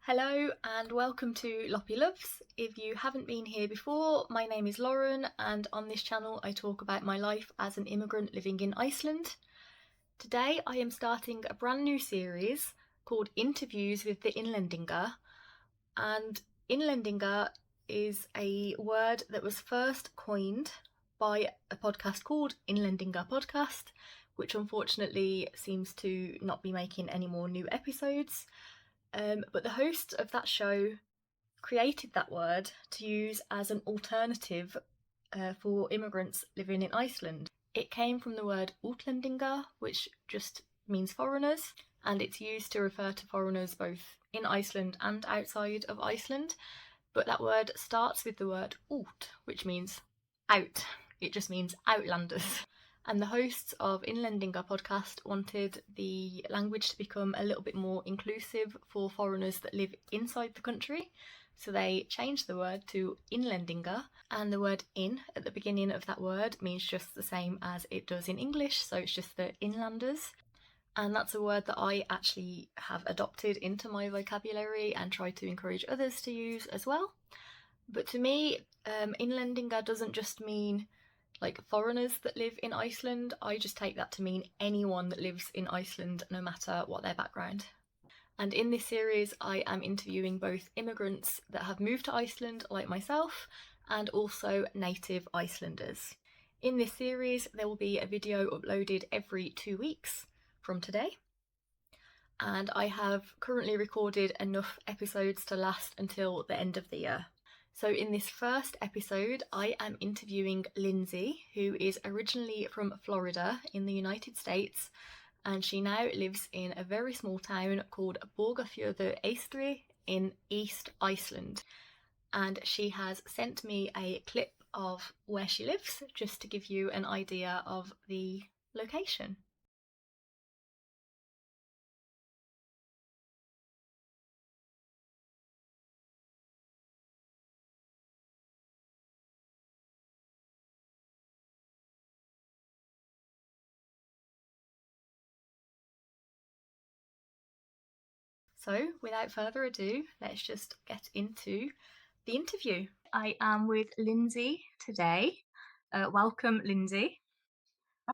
Hello and welcome to Loppy Loves. If you haven't been here before, my name is Lauren and on this channel I talk about my life as an immigrant living in Iceland. Today I am starting a brand new series called Interviews with the Innlendingar, and Innlendingar is a word that was first coined by a podcast called Innlendingar Podcast, which unfortunately seems to not be making any more new episodes. But the host of that show created that word to use as an alternative for immigrants living in Iceland. It came from the word Útlendingar, which just means foreigners, and it's used to refer to foreigners both in Iceland and outside of Iceland. But that word starts with the word út, which means out. It just means outlanders. And the hosts of Innlendingar podcast wanted the language to become a little bit more inclusive for foreigners that live inside the country. So they changed the word to Innlendingar, and the word in at the beginning of that word means just the same as it does in English, so it's just the inlanders. And that's a word that I actually have adopted into my vocabulary and try to encourage others to use as well. But to me, Innlendingar doesn't just mean like foreigners that live in Iceland. I just take that to mean anyone that lives in Iceland, no matter what their background. And in this series, I am interviewing both immigrants that have moved to Iceland, like myself, and also native Icelanders. In this series, there will be a video uploaded every 2 weeks from today. And I have currently recorded enough episodes to last until the end of the year. So in this first episode, I am interviewing Lindsey, who is originally from Florida in the United States, and she now lives in a very small town called Borgarfjörður Eystri in East Iceland. And she has sent me a clip of where she lives, just to give you an idea of the location. So, without further ado, let's just get into the interview. I am with Lindsey today. Welcome, Lindsey.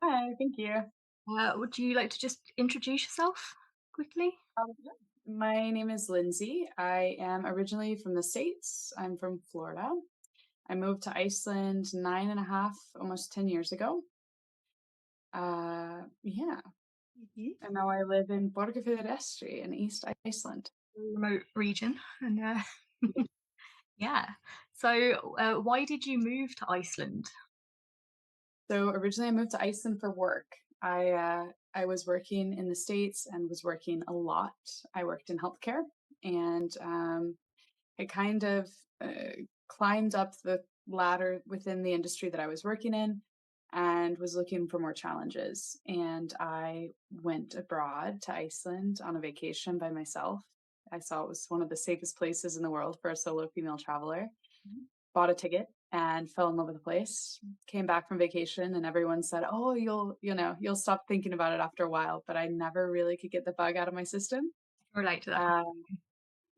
Hi, thank you. Would you like to just introduce yourself quickly? My name is Lindsey. I am originally from the States. I'm from Florida. I moved to Iceland 9.5, almost 10 years ago. And now I live in Borgarfjörður Eystri in East Iceland. Remote region. And yeah. So, why did you move to Iceland? So originally I moved to Iceland for work. I was working in the States and was working a lot. I worked in healthcare, and I kind of climbed up the ladder within the industry that I was working in and was looking for more challenges. And I went abroad to Iceland on a vacation by myself. I saw it was one of the safest places in the world for a solo female traveler. Mm-hmm. Bought a ticket and fell in love with the place. Came back from vacation and everyone said, "Oh, you'll stop thinking about it after a while." But I never really could get the bug out of my system. Relate to that.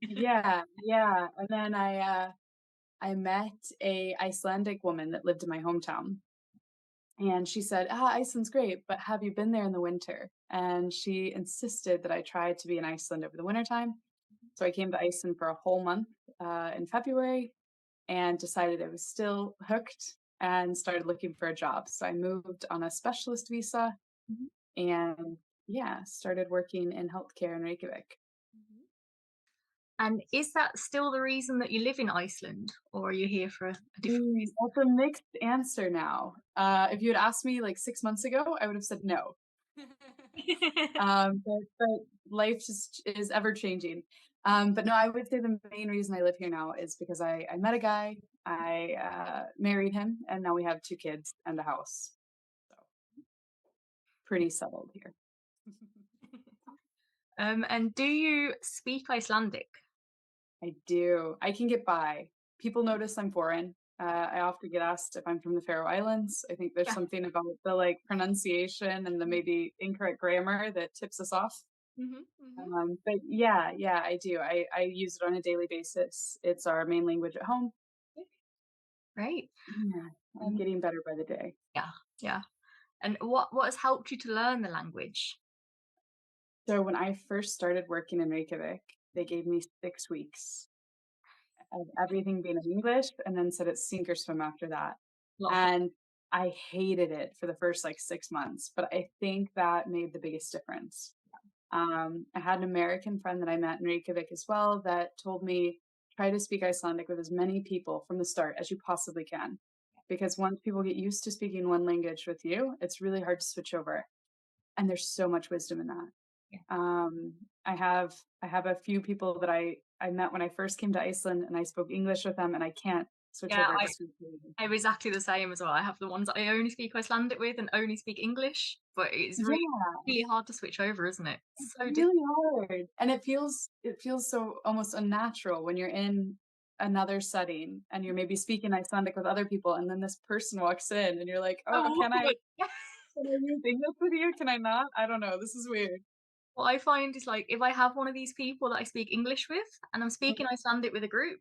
Yeah. And then I met a Icelandic woman that lived in my hometown. And she said, Iceland's great, but have you been there in the winter? And she insisted that I try to be in Iceland over the wintertime. So I came to Iceland for a whole month in February and decided I was still hooked and started looking for a job. So I moved on a specialist visa and started working in healthcare in Reykjavik. And is that still the reason that you live in Iceland, or are you here for a different reason? That's a mixed answer now. If you had asked me like 6 months ago, I would have said no. But life just is ever changing. But no, I would say the main reason I live here now is because I met a guy, I married him, and now we have 2 kids and a house. So pretty settled here. And do you speak Icelandic? I do. I can get by. People notice I'm foreign. I often get asked if I'm from the Faroe Islands. I think there's something about the pronunciation and the maybe incorrect grammar that tips us off. Mhm. Mhm. But yeah, I do. I use it on a daily basis. It's our main language at home. Great. Yeah, I'm Um, getting better by the day. yeah, yeah. And what has helped you to learn the language? So when I first started working in Reykjavik, they gave me 6 weeks of everything being in English and then said it's sink or swim after that. Love that. And I hated it for the first like 6 months, but I think that made the biggest difference. I had an American friend that I met in Reykjavik as well that told me try to speak Icelandic with as many people from the start as you possibly can. Because once people get used to speaking one language with you, it's really hard to switch over. And there's so much wisdom in that. Yeah. Um, I have a few people that I met when I first came to Iceland, and I spoke English with them, and I can't switch Yeah, over to Swedish. I'm exactly the same as well. I have the ones that I only speak Icelandic with and only speak English, but it's really, Yeah, really hard to switch over, isn't it? it's So difficult. really hard, and it feels so almost unnatural when you're in another setting and you're maybe speaking Icelandic with other people, and then this person walks in, and you're like, So "Oh, awkward. can I use English with you? Can I not? I don't know. This is weird." What I find is like if I have one of these people that I speak English with and I'm speaking Icelandic with a group,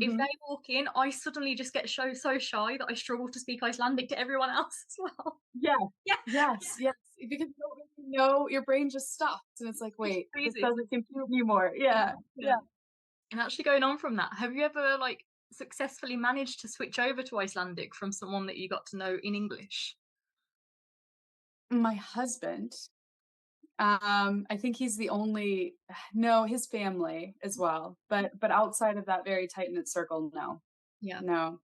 if Mhm. they walk in, I suddenly just get so shy that I struggle to speak Icelandic to everyone else as well. Yeah. Yeah, Yes, because you don't really know, your brain just stops, and it's like, it just "Wait, this freezes. doesn't compute anymore." Yeah, Yeah. yeah. And actually going on from that, have you ever like successfully managed to switch over to Icelandic from someone that you got to know in English? My husband, I think he's the only no, his family as well, but outside of that very tight-knit circle, no, Yeah. no.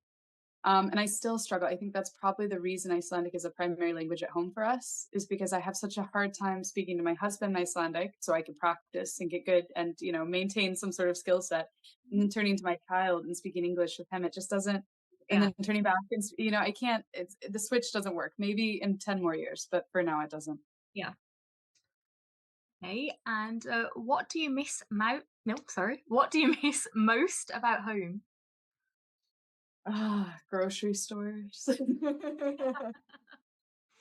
And I still struggle. I think that's probably the reason Icelandic is a primary language at home for us, is because I have such a hard time speaking to my husband in Icelandic so I can practice and get good and, maintain some sort of skill set. And then turning to my child and speaking English with him, it just doesn't. And Yeah. then turning back and, I can't, the switch doesn't work. Maybe in 10 more years, but for now it doesn't. Yeah. Okay. And what do you miss no, sorry. What do you miss most about home? Grocery stores.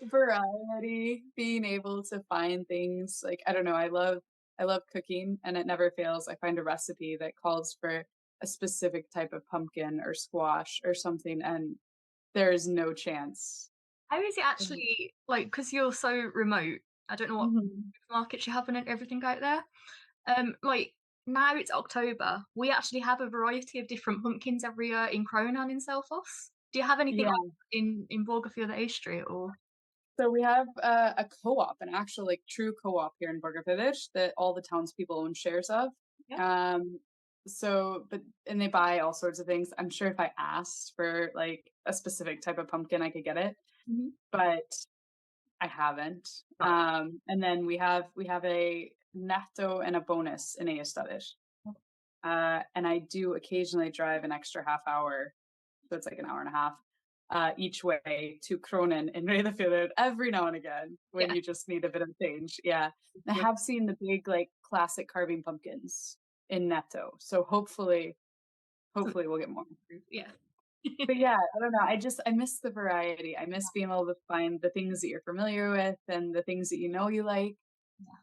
Variety, being able to find things like, I don't know, I love cooking and it never fails. I find a recipe that calls for a specific type of pumpkin or squash or something, and there is no chance. How is it actually like because you're so remote? I don't know what Mhm. markets you have and everything out there. Like now it's October. We actually have a variety of different pumpkins every year in Cronan in Selfoss. Do you have anything like Yeah. that in Borgarfjörður Eystri or So we have a co-op, an actual like true co-op here in Borgarfjörður that all the townspeople own shares of. yeah? Um, and they buy all sorts of things. I'm sure if I asked for like a specific type of pumpkin, I could get it, Mhm. but I haven't. Right. And then we have a netto and a bonus in Eyjastadr. And I do occasionally drive an extra half hour, so it's like an hour and a half, each way to Cronin in Reyðarfjörður every now and again when Yeah. you just need a bit of change. Yeah. I Yeah. have seen the big like classic carving pumpkins in Netto. So hopefully we'll get more. Yeah. But yeah, I don't know. I miss the variety. I miss being able to find the things that you're familiar with and the things that you like.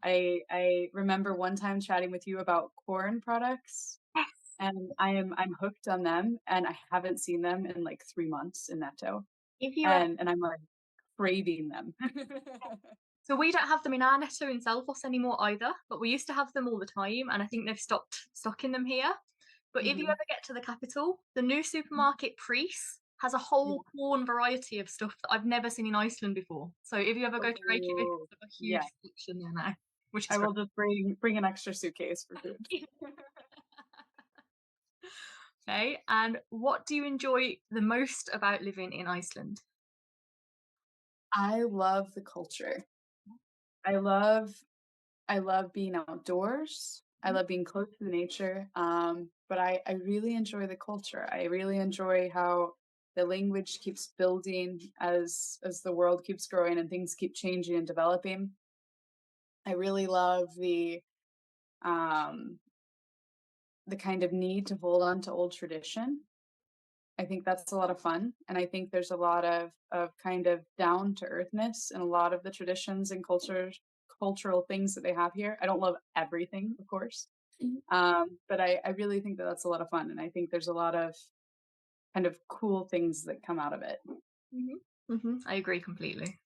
I remember one time chatting with you about corn products, and I'm hooked on them, and I haven't seen them in like 3 months in Netto, If you and I'm like craving them. so we don't have them in our Netto in Selfoss anymore either, but we used to have them all the time, and I think they've stopped stocking them here. But if you Mhm. ever get to the capital, the new Mm, supermarket Preece has a yeah. whole corn variety of stuff that I've never seen in Iceland before. So if you ever go to Reykjavik, Oh, there's a huge yeah. section there now, which I is will just bring an extra suitcase for food. great. Okay, and what do you enjoy the most about living in Iceland? I love the culture. I love I love being outdoors. I Mhm. love being close to the nature. But I really enjoy the culture. I really enjoy how the language keeps building as the world keeps growing and things keep changing and developing. I really love um, the kind of need to hold on to old tradition. I think that's a lot of fun, and I think there's a lot of kind of down to earthness in a lot of the traditions and cultural things that they have here. I don't love everything, of course, but I really think that that's a lot of fun, and I think there's a lot of kind of cool things that come out of it. I agree completely.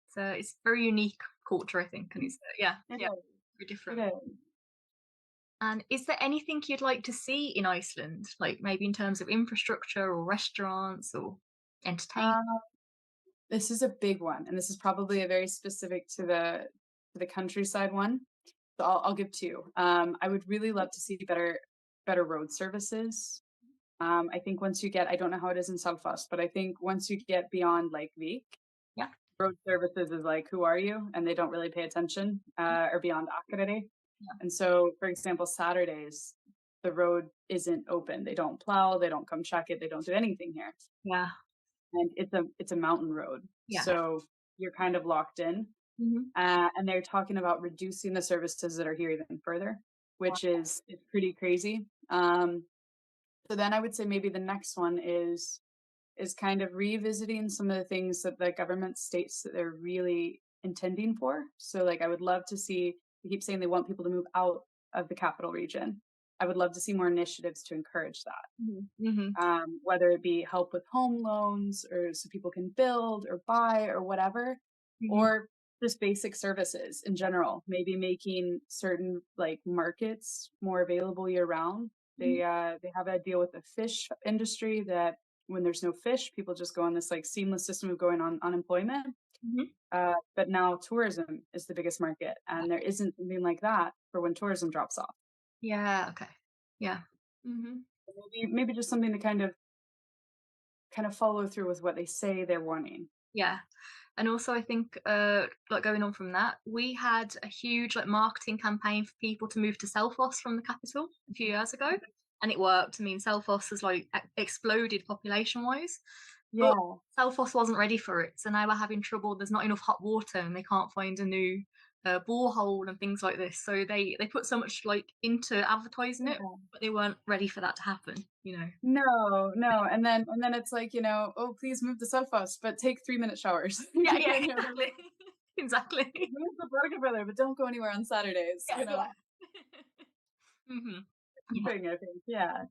So it's very unique culture, I think, and it's It yeah, is. very It different. is. And is there anything you'd like to see in Iceland, like maybe in terms of infrastructure or restaurants or entertainment? Um, this is a big one, and this is probably a very specific to the countryside one. So I'll give two. I would really love to see better road services. I think once you get, I don't know how it is in Salfast, but I think once you get beyond like Vik, Yeah. road services is like, who are you? And they don't really pay attention, or beyond Akureyri. Yeah. And so, for example, Saturdays, the road isn't open. They don't plow, they don't come check it, they don't do anything here. Yeah. And it's a mountain road. Yeah. So you're kind of locked in. Mhm. And they're talking about reducing the services that are here even further, which is pretty crazy. So then I would say maybe the next one is kind of revisiting some of the things that the government states that they're really intending for. So like I would love to see, they keep saying they want people to move out of the capital region. I would love to see more initiatives to encourage that. Mhm. Whether it be help with home loans or so people can build or buy or whatever, Mhm. or just basic services in general, maybe making certain like markets more available year round. Mhm. They have a deal with the fish industry that when there's no fish, people just go on this like seamless system of going on unemployment. Mhm. But now tourism is the biggest market, and there isn't something like that for when tourism drops off. Yeah. Okay. Yeah. Mhm. Maybe just something to kind of follow through with what they say they're wanting. Yeah. And also I think like going on from that, we had a huge like marketing campaign for people to move to Selfoss from the capital a few years ago. And it worked. I mean, Selfoss has like exploded population wise, but Yeah, Selfoss wasn't ready for it. So now we're having trouble. There's not enough hot water and they can't find a new borehole and things like this. So they put so much like into advertising it, yeah. but they weren't ready for that to happen, you know. No, no, and then it's like, "Oh, please move the sofas, but take 3-minute showers." Yeah, yeah, You know, they're exactly. like, Exactly. "Move the Borgarfjörður, but don't go anywhere on Saturdays," Yeah, you yeah. know? hmm The thing, I think, yeah.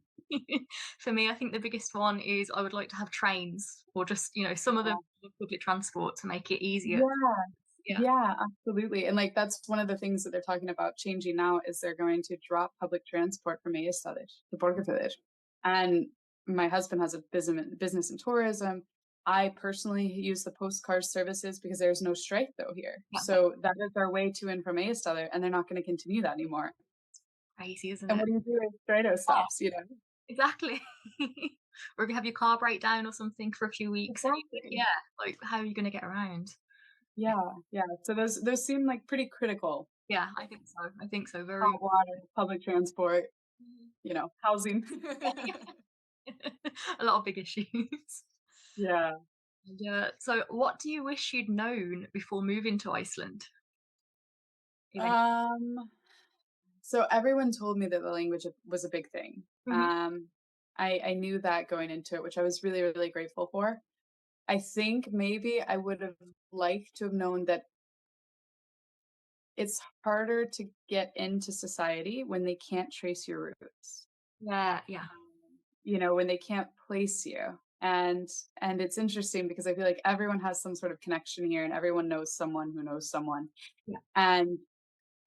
For me, I think the biggest one is I would like to have trains or just, some of the Yeah. public transport to make it easier. Yeah, Yeah. yeah, absolutely, and, like, that's one of the things that they're talking about changing now is they're going to drop public transport from Eystadr to Borgarfjörður, and my husband has a business in tourism. I personally use the postcard services because there's no strike, though, here, Yeah. so that is our way to and from Eystadr, and they're not gonna continue that anymore, Crazy, isn't and it? what do you do if Strato Yeah, stops, you know? exactly. Or if you have your car break down or something for a few weeks. Exactly. Yeah. Like, how are you going to get around? Yeah. Yeah, yeah, so those seem, like, pretty critical. Yeah, I think so. I think so. Hot Very. water, public transport, Mhm. housing. Yeah. A lot of big issues. Yeah. Yeah. So, what do you wish you'd known before moving to Iceland? Even. Um, so everyone told me that the language was a big thing. Mhm. I knew that going into it, which I was really, really grateful for. I think maybe I would have liked to have known that it's harder to get into society when they can't trace your roots. Yeah. Yeah. When they can't place you. And it's interesting because I feel like everyone has some sort of connection here and everyone knows someone who knows someone. Yeah. And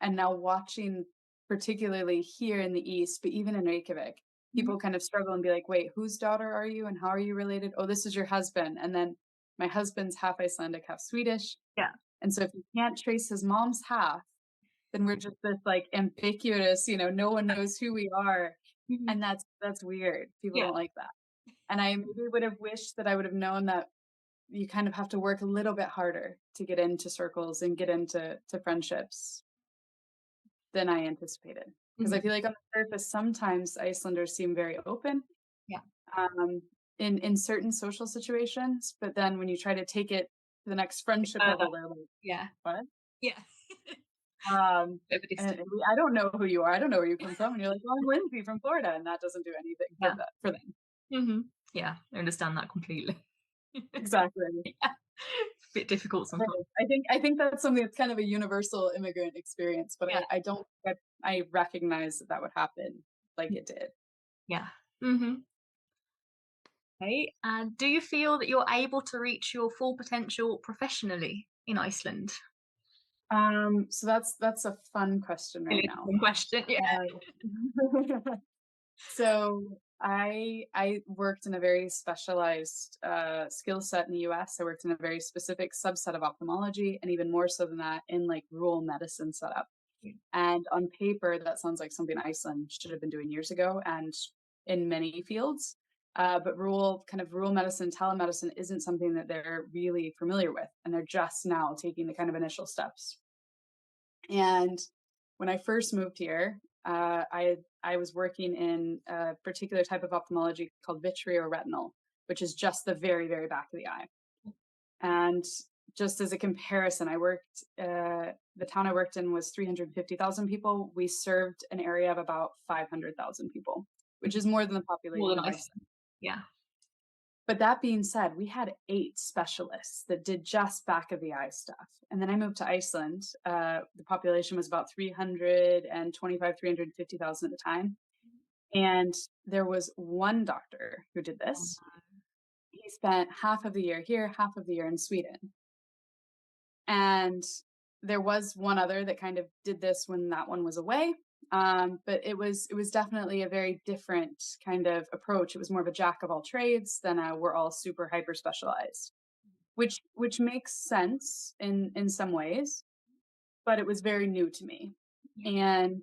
And now watching, particularly here in the East, but even in Reykjavik, Mhm. people kind of struggle and be like, wait, whose daughter are you and how are you related? Oh, this is your husband. And then my husband's half Icelandic, half Swedish. Yeah. And so if you can't trace his mom's half, then we're just this like ambiguous, no one knows who we are. Mhm. And that's weird. People Yeah. don't like that. And I maybe would have wished that I would have known that you kind of have to work a little bit harder to get into circles and get into friendships than I anticipated. Because I Mhm. feel like on the surface, sometimes Icelanders seem very open, Yeah. um, in certain social situations, but then when you try to take it to the next friendship Further. level, they're like, Yeah. "What?" Yeah. Um, Bit of a and distance. I don't know who you are. I don't know where you come from. And you're like, "Well, I'm Lindsay from Florida," and that doesn't do anything Yeah. for them. Yeah. I understand that completely. Exactly. Yeah. a bit difficult sometimes. I think that's something that's kind of a universal immigrant experience, but Yeah. I don't think I recognize that would happen like it did. Yeah. hmm Okay. And do you feel that you're able to reach your full potential professionally in Iceland? So that's a fun question right Really now. interesting question. Yeah. Uh, so I worked in a very specialized skill set in the US. I worked in a very specific subset of ophthalmology, and even more so than that, in like rural medicine setup. And on paper, that sounds like something Iceland should have been doing years ago, and in many fields. But rural medicine, telemedicine isn't something that they're really familiar with, and they're just now taking the kind of initial steps. And when I first moved here, I was working in a particular type of ophthalmology called vitreoretinal, which is just the very, very back of the eye. And just as a comparison, the town I worked in was 350,000 people. We served an area of about 500,000 people, which is more than the More population than of Iceland. Iceland. Yeah. But that being said, we had 8 specialists that did just back of the eye stuff. And then I moved to Iceland. The population was about 350,000 at the time. And there was one doctor who did this. He spent half of the year here, half of the year in Sweden. And there was one other that kind of did this when that one was away. But it was definitely a very different kind of approach. It was more of a jack of all trades than a we're all super hyper specialized, which makes sense in some ways, but it was very new to me. Yeah. And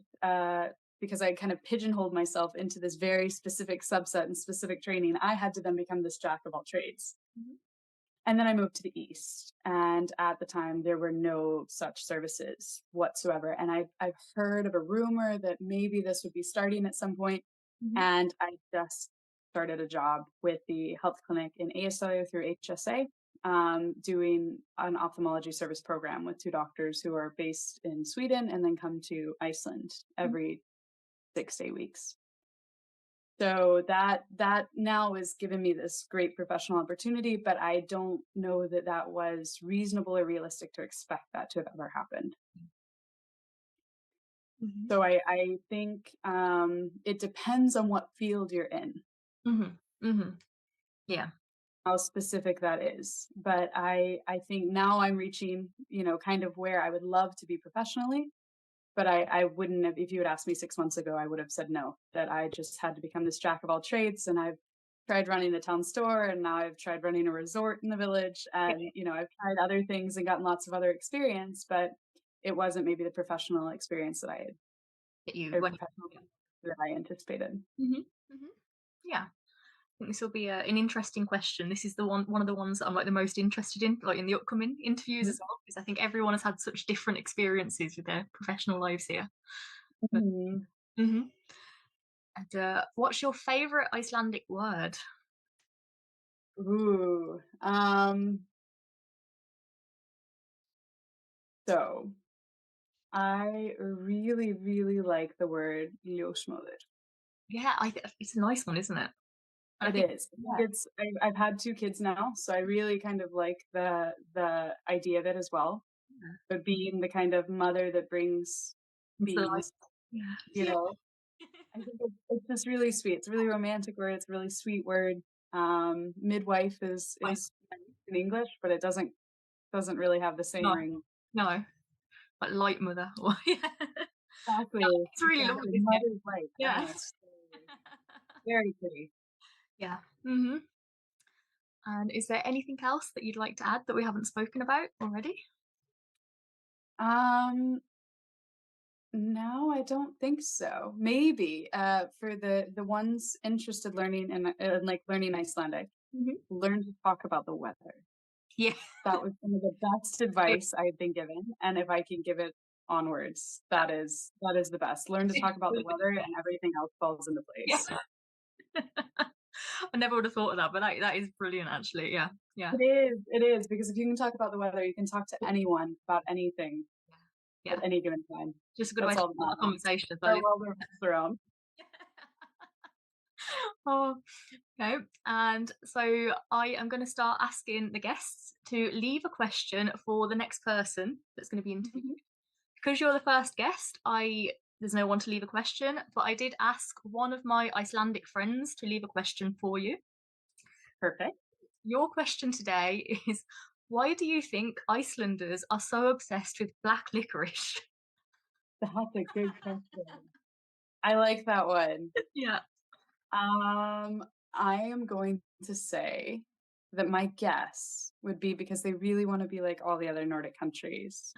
because I kind of pigeonholed myself into this very specific subset and specific training, I had to then become this jack of all trades. Mhm. And then I moved to the East, and at the time there were no such services whatsoever. And I've heard of a rumor that maybe this would be starting at some point, Mhm. and I just started a job with the health clinic in ASW through HSA, doing an ophthalmology service program with 2 doctors who are based in Sweden and then come to Iceland every 6 to 8 weeks. So that now has given me this great professional opportunity, but I don't know that that was reasonable or realistic to expect that to have ever happened. Mhm. So I think it depends on what field you're in, Mhm. Mhm. Yeah. how specific that is. But I think now I'm reaching, kind of where I would love to be professionally. But I wouldn't have, if you had asked me 6 months ago, I would have said no, that I just had to become this jack of all trades. And I've tried running the town store, and now I've tried running a resort in the village. And, I've tried other things and gotten lots of other experience, but it wasn't maybe the professional experience that I had, Get you or when. professional that I anticipated. Mhm. Mhm. Yeah. I think this will be an interesting question. This is one of the ones that I'm like the most interested in, like in the upcoming interviews as well, because I think everyone has had such different experiences with their professional lives here. But, Mhm. mhm. And what's your favorite Icelandic word? Ooh. So I really, really like the word ljósmóðir. Yeah, it's a nice one, isn't it? And I It think is. I think yeah, it's I've had 2 kids now, so I really kind of like the idea of it as well. yeah. But being the kind of mother that brings It's the like beans, yeah, you yeah. know, I think it's just really sweet. It's a really romantic word. It's a really sweet word. Midwife Like, is in English, but it doesn't really have the same no, ring. no, like light mother. Or, yeah. Exactly. It's really lovely, Exactly. isn't it? Mother's light. I Yeah. know. It's very pretty. Yeah. Mhm. And is there anything else that you'd like to add that we haven't spoken about already? Um, No, I don't think so. Maybe for the ones interested learning and like learning Icelandic, Mhm. learn to talk about the weather. Yeah. That was some of the best advice I've been given, and if I can give it onwards, that is the best. Learn to talk about the weather, and everything else falls into Yeah. place. I never would have thought of that, but that is brilliant actually. Yeah. Yeah. It is because if you can talk about the weather, you can talk to anyone about anything Yeah. at any given time. Just a good way That's to all that start a matters. conversation as well, Our isn't world revolves around. it? Oh, okay. And so I am going to start asking the guests to leave a question for the next person that's going to be interviewed. Mhm. Because you're the first guest, there's no one to leave a question, but I did ask one of my Icelandic friends to leave a question for you. Perfect. Your question today is, why do you think Icelanders are so obsessed with black licorice? That's a good question. I like that one. Yeah. Um, I am going to say that my guess would be because they really want to be like all the other Nordic countries.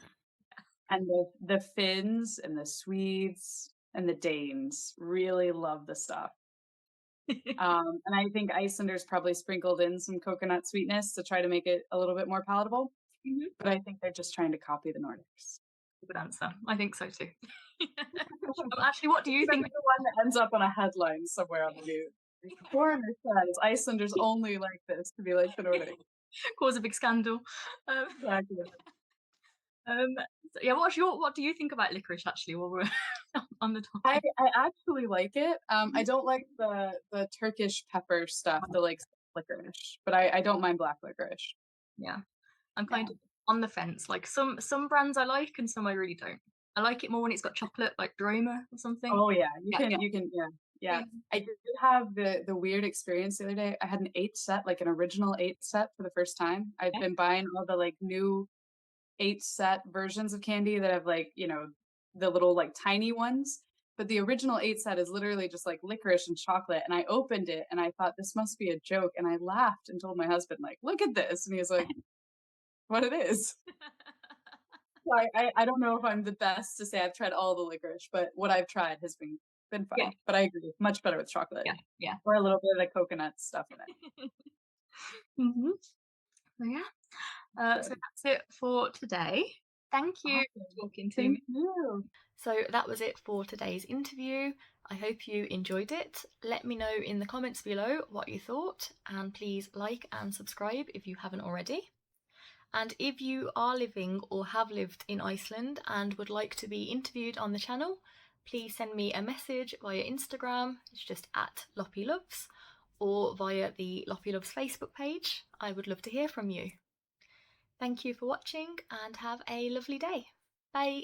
And the Finns and the Swedes and the Danes really love the stuff. And I think Icelanders probably sprinkled in some coconut sweetness to try to make it a little bit more palatable. Mhm. But I think they're just trying to copy the Nordics. Good answer. I think so too. Actually, what do you That's think? the one that ends up on a headline somewhere on the news. Foreigner says Icelanders only like this to be like the Nordics. Cause a big scandal. Um, Exactly. um, so yeah, what do you think about licorice actually while we're on the I, topic? I actually like it. I don't like the Turkish pepper stuff, the like licorice, but I don't mind black licorice. Yeah, I'm Yeah. kind of on the fence. Like some brands I like and some I really don't. I like it more when it's got chocolate, like Droma or something. Oh yeah, Yeah, yeah, yeah. yeah. I did have the weird experience the other day. I had an eight set, like an original eight set for the first time. I've been buying all the like new eight set versions of candy that have like, the little like tiny ones. But the original eight set is literally just like licorice and chocolate. And I opened it and I thought this must be a joke. And I laughed and told my husband, like, look at this. And he was like, what it is. So I don't know if I'm the best to say I've tried all the licorice, but what I've tried has been Yeah, fine. But I agree, much better with chocolate yeah, yeah. or a little bit of the coconut stuff in it. Hmm. So yeah. So Good. that's it for today. Thank you Awesome. for talking to Thank me. you. So that was it for today's interview. I hope you enjoyed it. Let me know in the comments below what you thought, and please like and subscribe if you haven't already. And if you are living or have lived in Iceland and would like to be interviewed on the channel, please send me a message via Instagram, it's just at LoppyLoves, or via the Loppy Loves Facebook page. I would love to hear from you. Thank you for watching and have a lovely day. Bye!